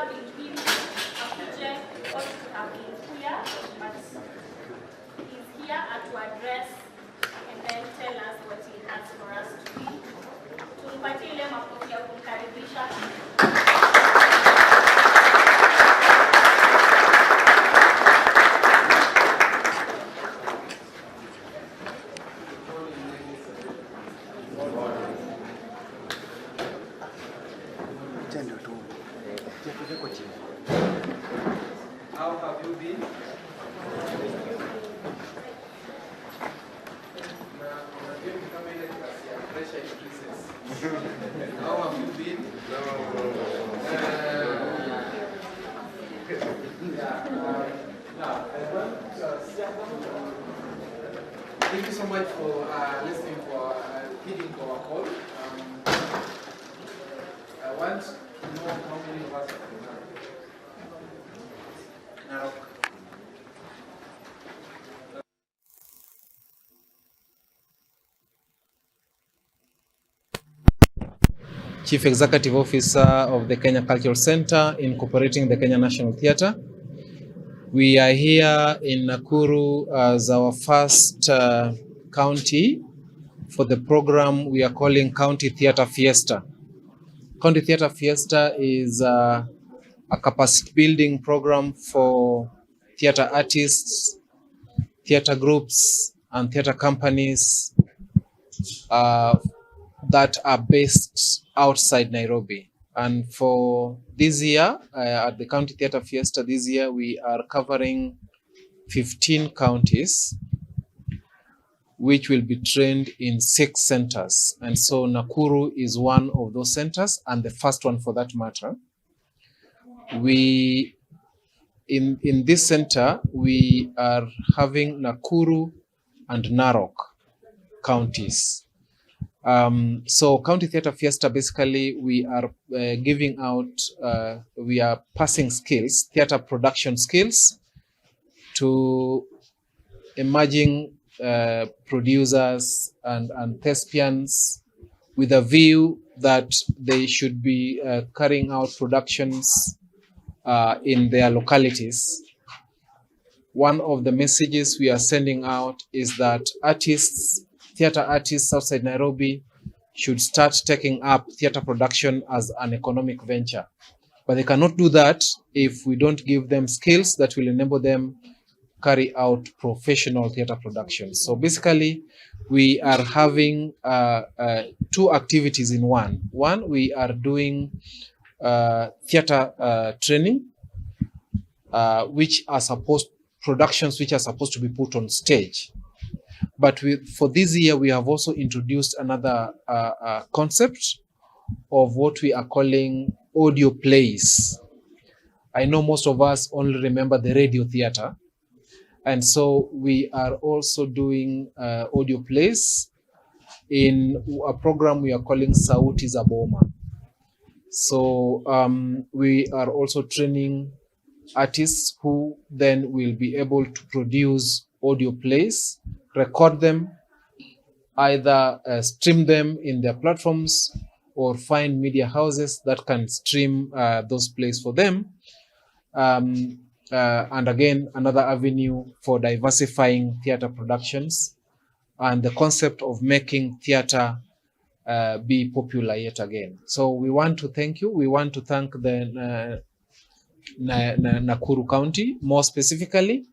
have been given a project ought to have been here, but he's here to address and then tell us what he has for us to do. Tumpatie ile makofi ya kumkaribisha. How have you been? How have you been? Thank you so much for listening, for heeding to our call. I want to know how many of us are from Narok. Chief Executive Officer of the Kenya Cultural Center, incorporating the Kenya National Theatre. We are here in Nakuru as our first county for the program we are calling County Theatre Fiesta. County Theatre Fiesta is a capacity building program for theatre artists, theatre groups, and theatre companies that are based outside Nairobi. And for this year, at the County Theatre Fiesta this year, we are covering 15 counties, which will be trained in 6 centers. And so Nakuru is one of those centers, and the first one for that matter. In this center, we are having Nakuru and Narok Counties. So County Theatre Fiesta, basically, we are giving out, we are passing skills, theatre production skills, to emerging producers and thespians, with a view that they should be carrying out productions in their localities. One of the messages we are sending out is that artists, theatre artists outside Nairobi, should start taking up theatre production as an economic venture. But they cannot do that if we don't give them skills that will enable them carry out professional theatre productions. So basically, we are having 2 activities in one. One, we are doing theatre training, productions which are supposed to be put on stage. But for this year, we have also introduced another concept of what we are calling audio plays. I know most of us only remember the radio theatre. And so we are also doing audio plays in a program we are calling Sauti za Boma. So we are also training artists who then will be able to produce audio plays, record them, either stream them in their platforms, or find media houses that can stream those plays for them. And again, another avenue for diversifying theatre productions and the concept of making theatre be popular yet again. So we want to thank you. We want to thank the Nakuru County, more specifically,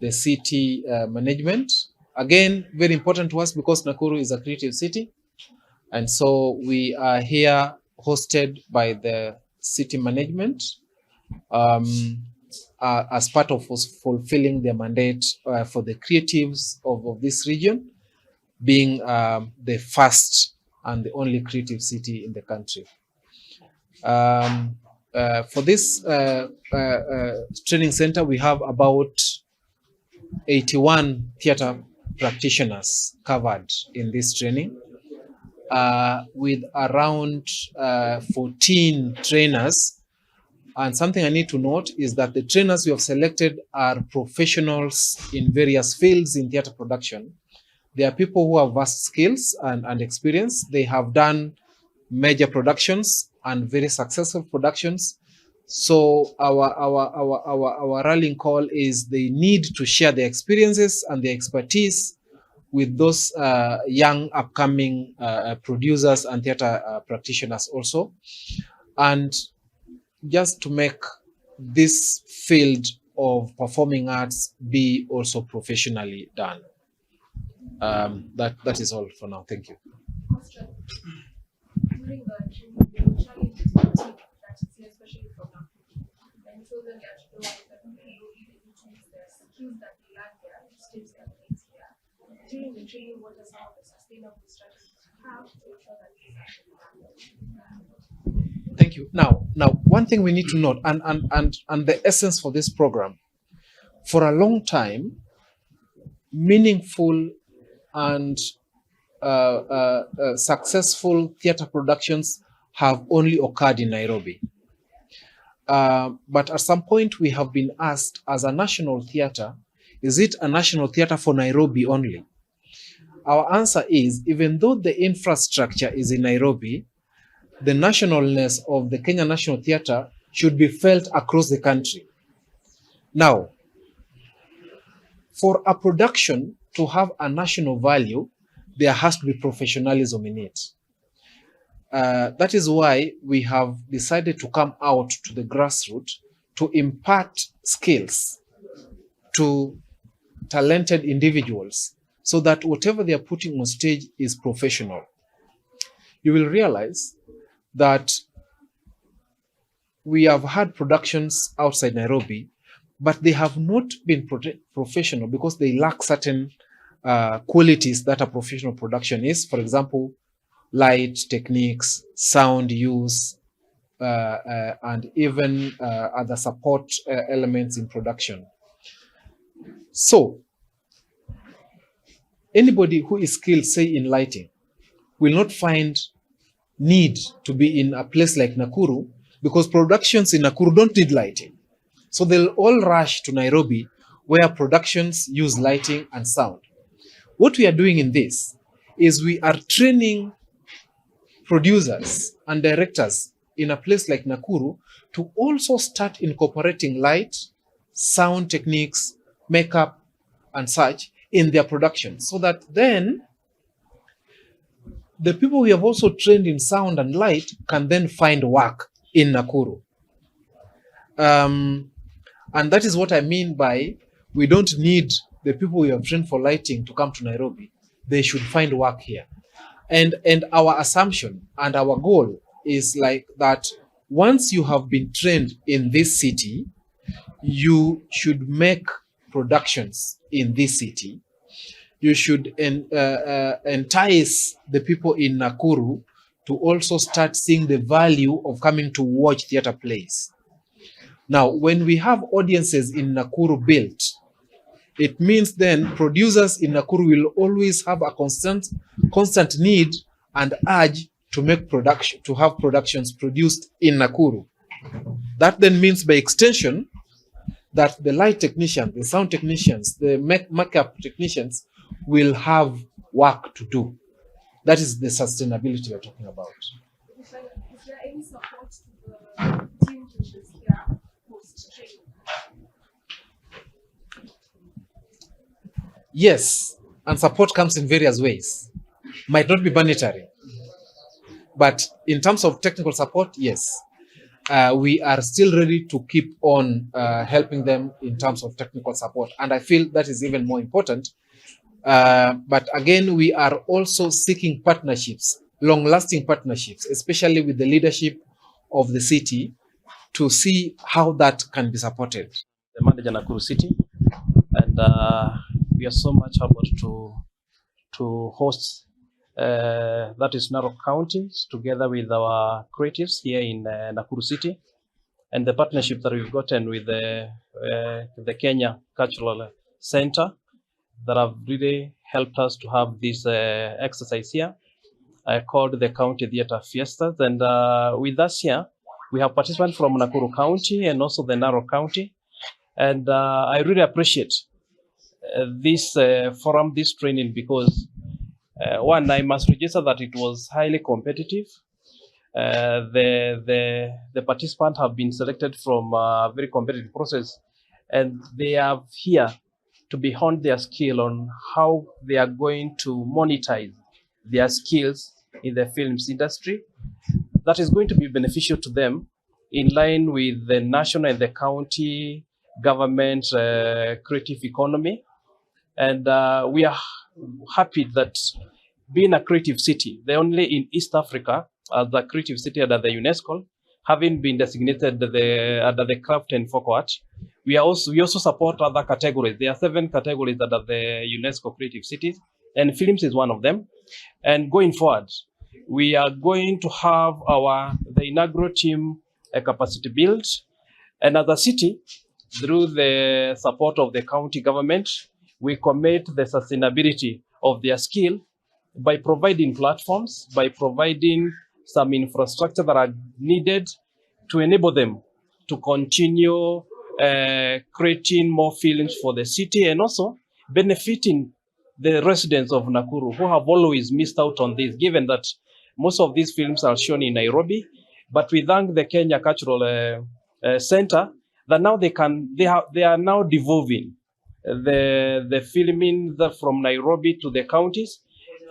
the city management. Again, very important to us because Nakuru is a creative city. And so we are here hosted by the city management as part of fulfilling their mandate for the creatives of this region, being the first and the only creative city in the country. For this training center, we have about 81 theatre practitioners covered in this training, with around 14 trainers. And something I need to note is that the trainers we have selected are professionals in various fields in theatre production. They are people who have vast skills and experience. They have done major productions and very successful productions, So our rallying call is they need to share their experiences and their expertise with those young upcoming producers and theater practitioners also, and just to make this field of performing arts be also professionally done. That is all for now. Thank you. Question. During the training, challenges that is here, especially from Nakuru, and children get to know that people will be able to use their skills that they learn here, skills that they learn here. During the training, what are some of the sustainable strategies you have to ensure that this actually happens? Thank you. Now, one thing we need to note, and the essence for this program, for a long time, meaningful and successful theater productions have only occurred in Nairobi. But at some point we have been asked, as a national theater, is it a national theater for Nairobi only? Our answer is, even though the infrastructure is in Nairobi, the nationalness of the Kenya National Theatre should be felt across the country. Now, for a production to have a national value, there has to be professionalism in it. That is why we have decided to come out to the grassroots to impart skills to talented individuals so that whatever they are putting on stage is professional. You will realize that we have had productions outside Nairobi, but they have not been professional because they lack certain qualities that a professional production is. For example, light techniques, sound use, and even other support elements in production. So, anybody who is skilled, say, in lighting, will not find need to be in a place like Nakuru because productions in Nakuru don't need lighting. So they'll all rush to Nairobi where productions use lighting and sound. What we are doing in this is we are training producers and directors in a place like Nakuru to also start incorporating light, sound techniques, makeup, and such in their production, so that then the people we have also trained in sound and light can then find work in Nakuru. And that is what I mean by we don't need the people we have trained for lighting to come to Nairobi. They should find work here. And our assumption and our goal is like that once you have been trained in this city, you should make productions in this city. You should entice the people in Nakuru to also start seeing the value of coming to watch theater plays. Now, when we have audiences in Nakuru built, it means then producers in Nakuru will always have a constant need and urge to make production, to have productions produced in Nakuru. That then means by extension that the light technicians, the sound technicians, the makeup technicians will have work to do. That is the sustainability we're talking about. Is there any support to the team to this year post-training? Yes, and support comes in various ways. Might not be monetary, but in terms of technical support, yes. We are still ready to keep on helping them in terms of technical support. And I feel that is even more important. But again, we are also seeking partnerships, long-lasting partnerships, especially with the leadership of the city, to see how that can be supported. The manager Nakuru City, and we are so much humbled to host that is Narok Counties together with our creatives here in Nakuru City, and the partnership that we've gotten with the Kenya Cultural Center that have really helped us to have this exercise here called the County Theatre Fiesta. And with us here, we have participants from Nakuru County and also the Narok County. And I really appreciate this forum, this training, because one, I must register that it was highly competitive. The participants have been selected from a very competitive process, and they are here to be honed their skill on how they are going to monetize their skills in the films industry. That is going to be beneficial to them in line with the national and the county government creative economy. And we are happy that being a creative city, the only in East Africa as a creative city under the UNESCO, having been designated under the craft and folk art, we also support other categories. There are 7 categories under the UNESCO creative cities, and films is one of them. And going forward, we are going to have the inaugural team capacity build, and as a city, through the support of the county government, we commit the sustainability of their skill by providing platforms, by providing some infrastructure that are needed to enable them to continue creating more films for the city, and also benefiting the residents of Nakuru who have always missed out on this, given that most of these films are shown in Nairobi. But we thank the Kenya Cultural Center that now they are now devolving the filming from Nairobi to the counties.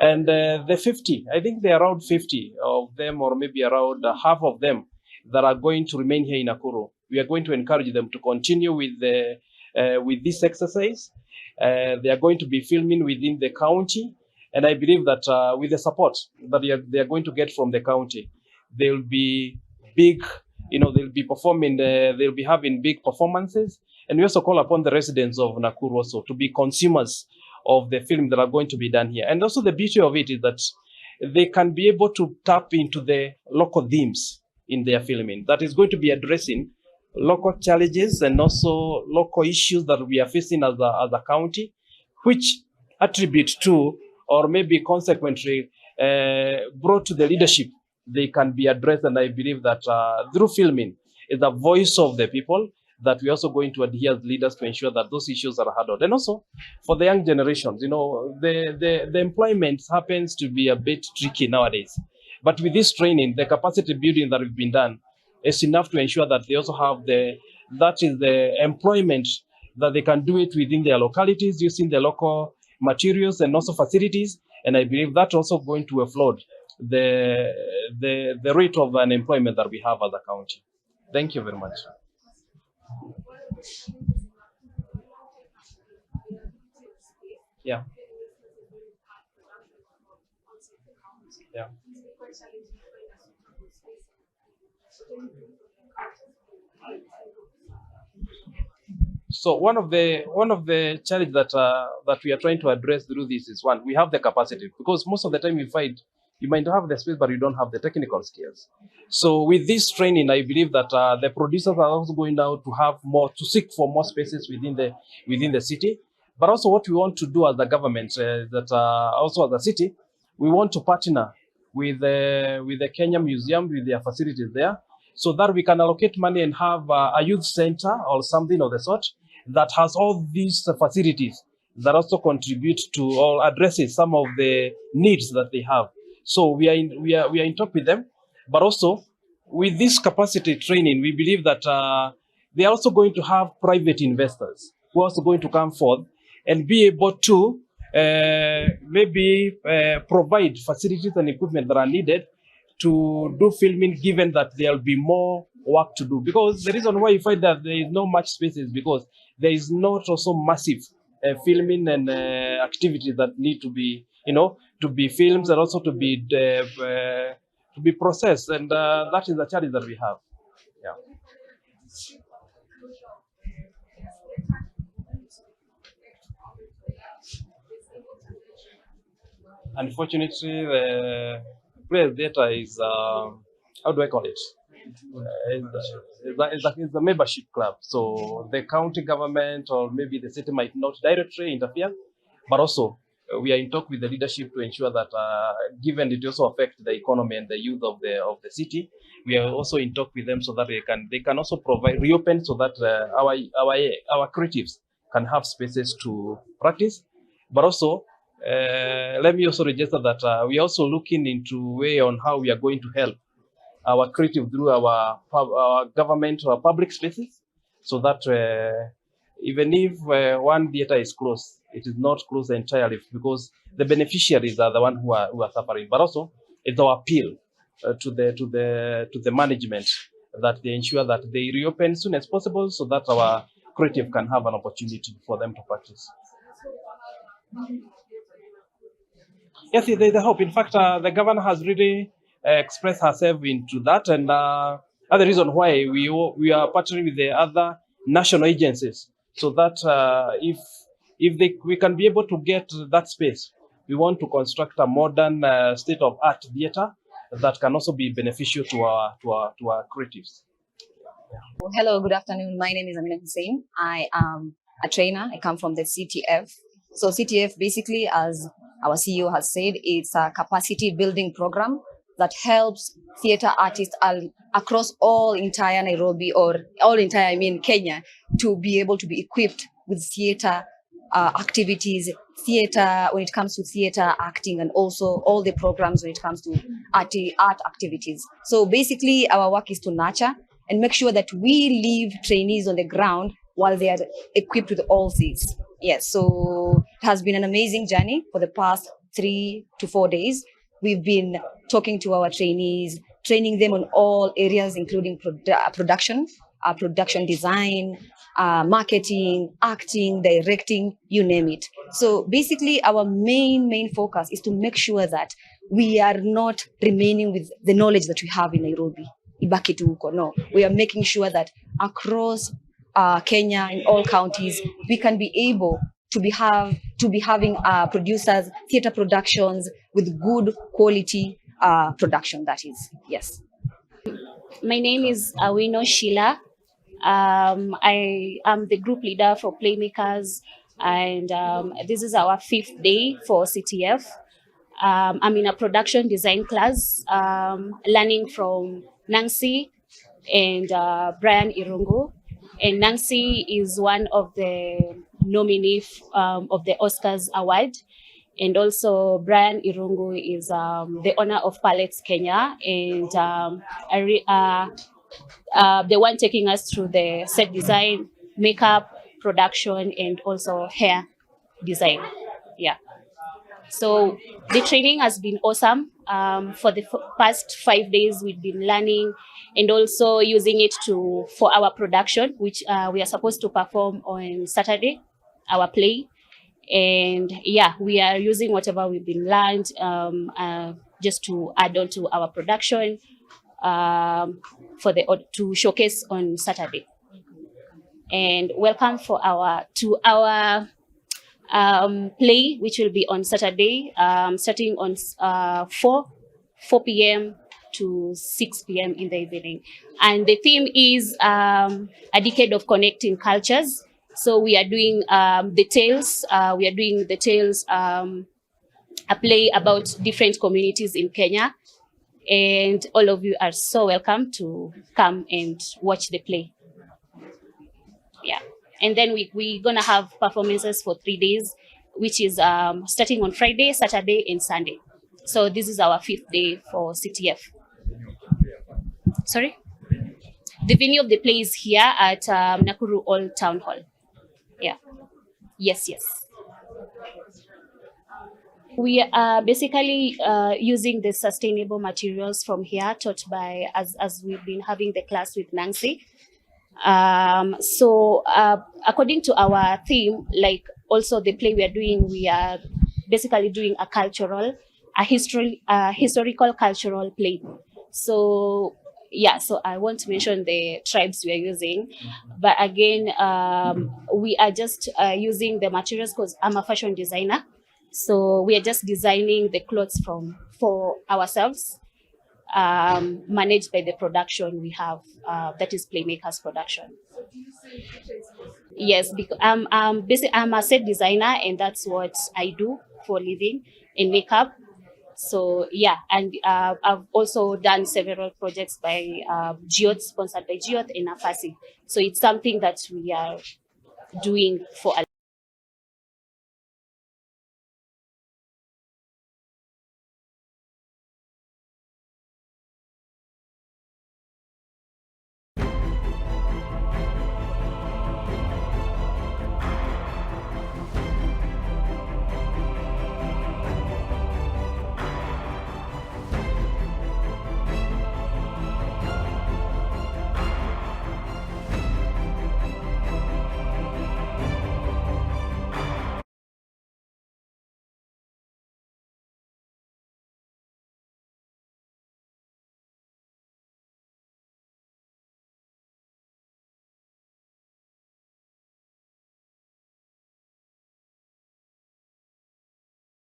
And the 50, I think there are around 50 of them, or maybe around half of them, that are going to remain here in Nakuru. We are going to encourage them to continue with this exercise. They are going to be filming within the county, and I believe that with the support that they are going to get from the county, they will be big. They'll be performing. They'll be having big performances, and we also call upon the residents of Nakuru also to be consumers of the film that are going to be done here. And also the beauty of it is that they can be able to tap into the local themes in their filming that is going to be addressing local challenges and also local issues that we are facing as a county, which attribute to, or maybe consequently brought to the leadership, they can be addressed. And I believe that through filming is the voice of the people, that we're also going to adhere as leaders to ensure that those issues are handled. And also for the young generations, the employment happens to be a bit tricky nowadays. But with this training, the capacity building that we've been done is enough to ensure that they also have the employment, that they can do it within their localities using the local materials and also facilities. And I believe that's also going to offload the rate of unemployment that we have as a county. Thank you very much. Yeah. Yeah. So one of the challenges that we are trying to address through this is, one, we have the capacity, because most of the time we find you might have the space, but you don't have the technical skills. So with this training, I believe that the producers are also going now to seek for more spaces within the city. But also what we want to do as the government, also as a city, we want to partner with the Kenya Museum, with their facilities there, so that we can allocate money and have a youth center or something of the sort that has all these facilities that also contribute to or addresses some of the needs that they have. So we are in talk with them, but also with this capacity training, we believe that they are also going to have private investors who are also going to come forth and be able to provide facilities and equipment that are needed to do filming, given that there will be more work to do. Because the reason why you find that there is no much spaces, because there is not also massive filming and activities that need to be, to be filmed and also to be processed, and that is the challenge that we have. Yeah. Unfortunately, the press data is how do I call it? It's a membership club. So the county government or maybe the city might not directly interfere, but also we are in talk with the leadership to ensure that, given it also affects the economy and the youth of the city, we are also in talk with them so that they can also reopen so that our creatives can have spaces to practice. But also, let me also register that we are also looking into way on how we are going to help our creative through our government or public spaces, so that even if one theater is closed, it is not closed entirely, because the beneficiaries are the one who are suffering. But also, it's our appeal to the management that they ensure that they reopen soon as possible, so that our creative can have an opportunity for them to practice. Yes, there's a hope. In fact, the governor has really expressed herself into that, and other reason why we are partnering with the other national agencies, so that we can be able to get that space. We want to construct a modern state-of-art theater that can also be beneficial to our creatives. Hello, good afternoon. My name is Amina Hussein. I am a trainer. I come from the CTF. So CTF, basically, as our CEO has said, it's a capacity building program that helps theater artists across all entire Nairobi, or all entire, Kenya, to be able to be equipped with theater activities, theater when it comes to theater acting, and also all the programs when it comes to art activities. So basically, our work is to nurture and make sure that we leave trainees on the ground while they are equipped with all these. Yes, so it has been an amazing journey for the past 3 to 4 days. We've been talking to our trainees, training them on all areas, including production design, marketing, acting, directing, you name it. So basically, our main focus is to make sure that we are not remaining with the knowledge that we have in Nairobi. Ibaki tu huko. No, we are making sure that across Kenya, in all counties, we can be able to be having producers, theater productions with good quality production. That is, yes. My name is Awino Sheila. I am the group leader for Playmakers, and this is our 5th day for CTF. I'm in a production design class, learning from Nancy and Brian Irungu. And Nancy is one of the nominees of the Oscars Award. And also Brian Irungu is the owner of Palettes Kenya, and the one taking us through the set design, makeup, production, and also hair design. Yeah. So the training has been awesome. For the past 5 days, we've been learning and also using it for our production, which we are supposed to perform on Saturday, our play. And yeah, we are using whatever we've been learned just to add on to our production to showcase on Saturday. And welcome to our play, which will be on Saturday, starting on 4 p.m. to 6 p.m. in the evening. And the theme is a decade of connecting cultures. So we are doing the tales. We are doing the tales, a play about different communities in Kenya. And all of you are so welcome to come and watch the play. Yeah. And then we're going to have performances for 3 days, which is starting on Friday, Saturday, and Sunday. So this is our 5th day for CTF. Sorry? The venue of the play is here at Nakuru Old Town Hall. Yeah. Yes. We are basically using the sustainable materials from here, taught by, as we've been having the class with Nancy. So according to our theme, like also the play we are basically doing a historical cultural play. So yeah, so I won't mention the tribes we are using, but again, we are just using the materials because I'm a fashion designer. So we are just designing the clothes for ourselves, managed by the production we have, that is Playmakers production. Yes, because I'm a set designer, and that's what I do for a living in makeup. So yeah, and I've also done several projects by Geoth, sponsored by Geoth and Afasi. So it's something that we are doing for a